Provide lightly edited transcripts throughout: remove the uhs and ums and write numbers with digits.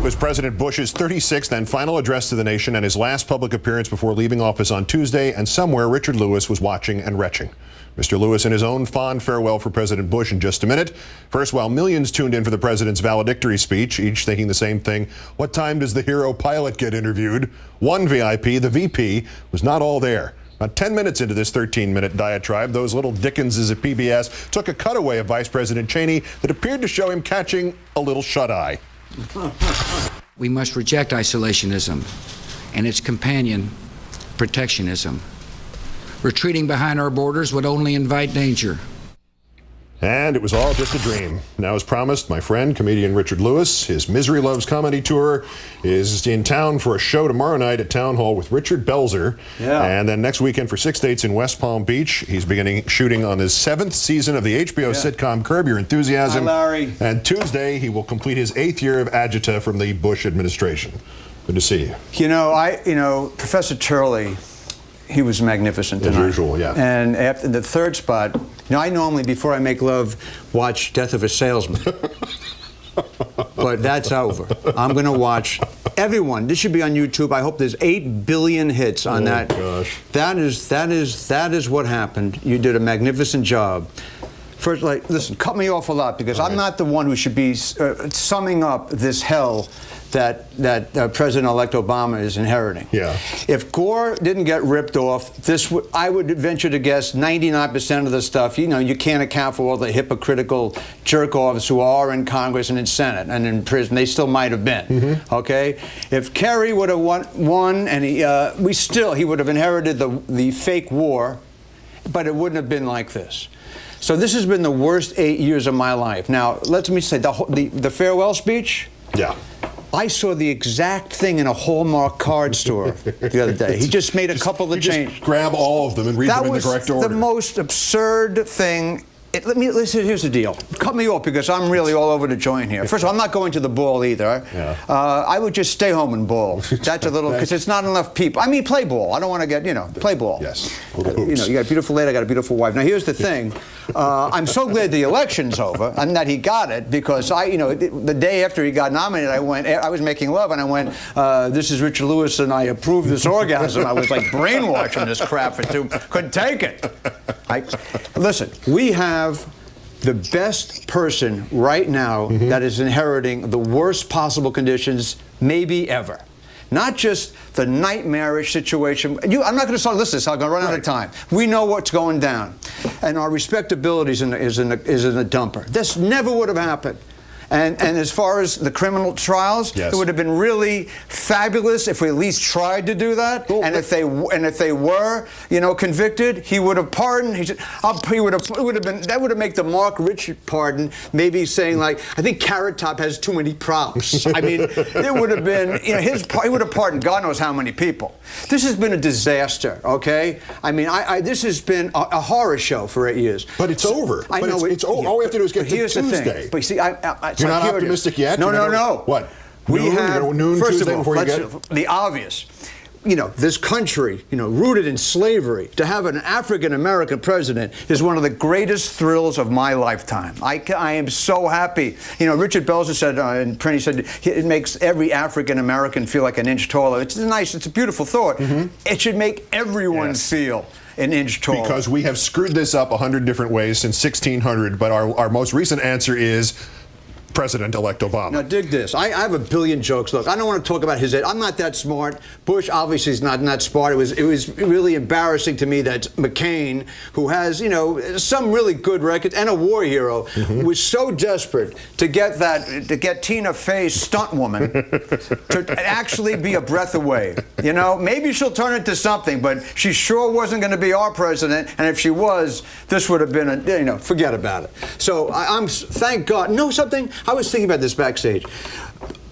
was President Bush's 36th and final address to the nation and his last public appearance before leaving office on Tuesday, and somewhere Richard Lewis was watching and retching. Mr. Lewis in his own fond farewell for President Bush in just a minute. First, while millions tuned in for the president's valedictory speech, each thinking the same thing, what time does the hero pilot get interviewed? One VIP, the VP, was not all there. About 10 minutes into this 13-minute diatribe, those little Dickenses at PBS took a cutaway of Vice President Cheney that appeared to show him catching a little shut-eye. We must reject isolationism and its companion, protectionism. Retreating behind our borders would only invite danger. And it was all just a dream. Now, as promised, my friend, comedian Richard Lewis, his Misery Loves comedy tour, is in town for a show tomorrow night at Town Hall with Richard Belzer. Yeah. And then next weekend for 6 dates in West Palm Beach. He's beginning shooting on his 7th season of the HBO sitcom Curb Your Enthusiasm. Hi, Larry. And Tuesday, he will complete his 8th year of agita from the Bush administration. Good to see you. You know, Professor Turley, he was magnificent tonight. As usual, yeah. And after the third spot, I normally, before I make love, watch Death of a Salesman. But that's over. I'm going to watch everyone. This should be on YouTube. I hope there's 8 billion hits on that. Gosh. That is what happened. You did a magnificent job. First, listen, cut me off a lot because I'm not the one who should be summing up this hell that President-elect Obama is inheriting. Yeah. If Gore didn't get ripped off, I would venture to guess 99% of the stuff, you can't account for all the hypocritical jerk-offs who are in Congress and in Senate and in prison. They still might have been, okay? If Kerry would have won and he would have inherited the fake war, but it wouldn't have been like this. So this has been the worst 8 years of my life. Now, let me say, the farewell speech, yeah. I saw the exact thing in a Hallmark card store the other day. He just made a couple of changes. Just grab all of them and read them in the correct order. That was the most absurd thing. Listen, here's the deal. Cut me off because I'm really all over the joint here. First of all, I'm not going to the ball either. Yeah. I would just stay home and ball. That's a little, because it's not enough people. I mean, play ball. I don't want to get, play ball. Yes. You got a beautiful lady, I got a beautiful wife. Now, here's the thing. I'm so glad the election's over and that he got it because the day after he got nominated, I was making love and I went, this is Richard Lewis and I approve this orgasm. I was like brainwashing this crap for couldn't take it. Listen, we have the best person right now that is inheriting the worst possible conditions maybe ever. Not just the nightmarish situation. I'm not going to start listing this. I'm going to run out of time. We know what's going down. And our respectability is in the dumper. This never would have happened. And as far as the criminal trials, yes. It would have been really fabulous if we at least tried to do that. Well, and if they were, convicted, he would have pardoned. That would have made the Mark Richard pardon. Maybe saying like, I think Carrot Top has too many props. I mean, it would have been, he would have pardoned God knows how many people. This has been a disaster. Okay, I mean, this has been a horror show for 8 years. But it's over. I know it's over. All we have to do is get to Tuesday. The thing. But you see, You're not optimistic yet? No. What? We have, noon first Tuesday of all, before you get the obvious. This country, rooted in slavery, to have an African-American president is one of the greatest thrills of my lifetime. I am so happy. Richard Belzer said, and Prenny said, it makes every African-American feel like an inch taller. It's a beautiful thought. It should make everyone feel an inch taller. Because we have screwed this up 100 different ways since 1600, but our most recent answer is President-elect Obama. Now, dig this. I have a billion jokes. Look, I don't want to talk about his age. I'm not that smart. Bush obviously is not that smart. It was really embarrassing to me that McCain, who has, some really good records and a war hero, was so desperate to get Tina Fey's stunt woman to actually be a breath away. Maybe she'll turn into something, but she sure wasn't going to be our president. And if she was, this would have been forget about it. So I'm thank God. Know something? I was thinking about this backstage.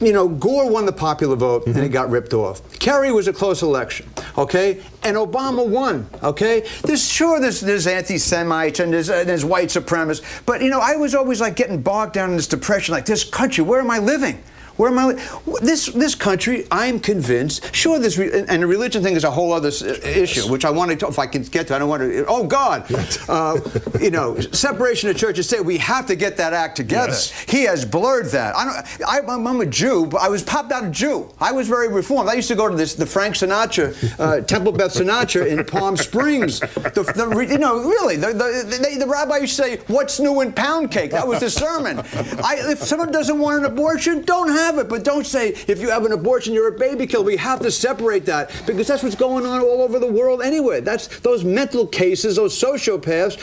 Gore won the popular vote and it got ripped off. Kerry was a close election, okay? And Obama won, okay? There's anti-Semites and there's white supremacists. But, I was always like getting bogged down in this depression, like this country, where am I living? Where am I? This country, I'm convinced. Sure, and the religion thing is a whole other issue, which I want to. If I can get to, I don't want to. Oh God, separation of church and state. We have to get that act together. Yes. He has blurred that. I'm a Jew, but I was popped out a Jew. I was very reformed. I used to go to the Frank Sinatra, Temple Beth Sinatra in Palm Springs. Really, the rabbi used to say, "What's new in pound cake?" That was the sermon. If someone doesn't want an abortion, don't have it. But don't say, if you have an abortion, you're a baby killer. We have to separate that, because that's what's going on all over the world anyway. That's those mental cases, those sociopaths.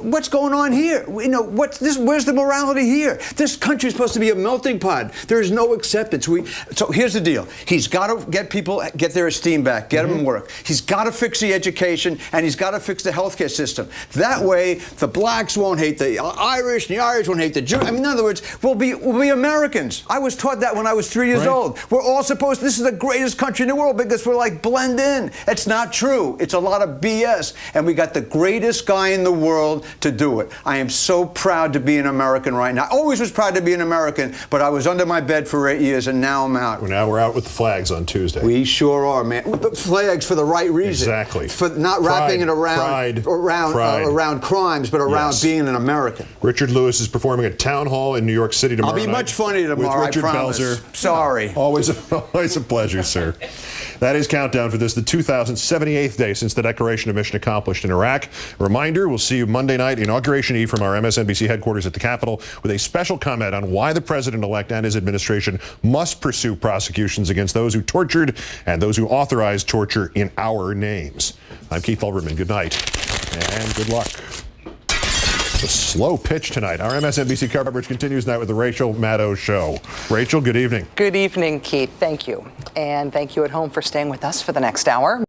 What's going on here? Where's the morality here? This country is supposed to be a melting pot. There is no acceptance. So here's the deal. He's got to get people, get their esteem back, get them work. He's got to fix the education, and he's got to fix the healthcare system. That way, the blacks won't hate the Irish, and the Irish won't hate the Jews. I mean, in other words, we'll be Americans. I was taught that when I was 3 years old. We're all supposed, this is the greatest country in the world because we're like blend in. It's not true. It's a lot of BS. And we got the greatest guy in the world to do it. I am so proud to be an American right now. I always was proud to be an American, but I was under my bed for 8 years, and now I'm out. Well, now we're out with the flags on Tuesday. We sure are, man. With the flags for the right reason. Exactly. For not wrapping it around crimes, but around being an American. Richard Lewis is performing at Town Hall in New York City tomorrow. I'll be much funnier tomorrow, with Richard I promise. Belzer. Sorry. Always a pleasure, sir. That is Countdown for this, the 2078th day since the declaration of mission accomplished in Iraq. A reminder, we'll see you Monday night, Inauguration Eve, from our MSNBC headquarters at the Capitol, with a special comment on why the president-elect and his administration must pursue prosecutions against those who tortured and those who authorized torture in our names. I'm Keith Olbermann. Good night and good luck. A slow pitch tonight. Our MSNBC coverage continues tonight with the Rachel Maddow Show. Rachel, good evening. Good evening, Keith. Thank you. And thank you at home for staying with us for the next hour.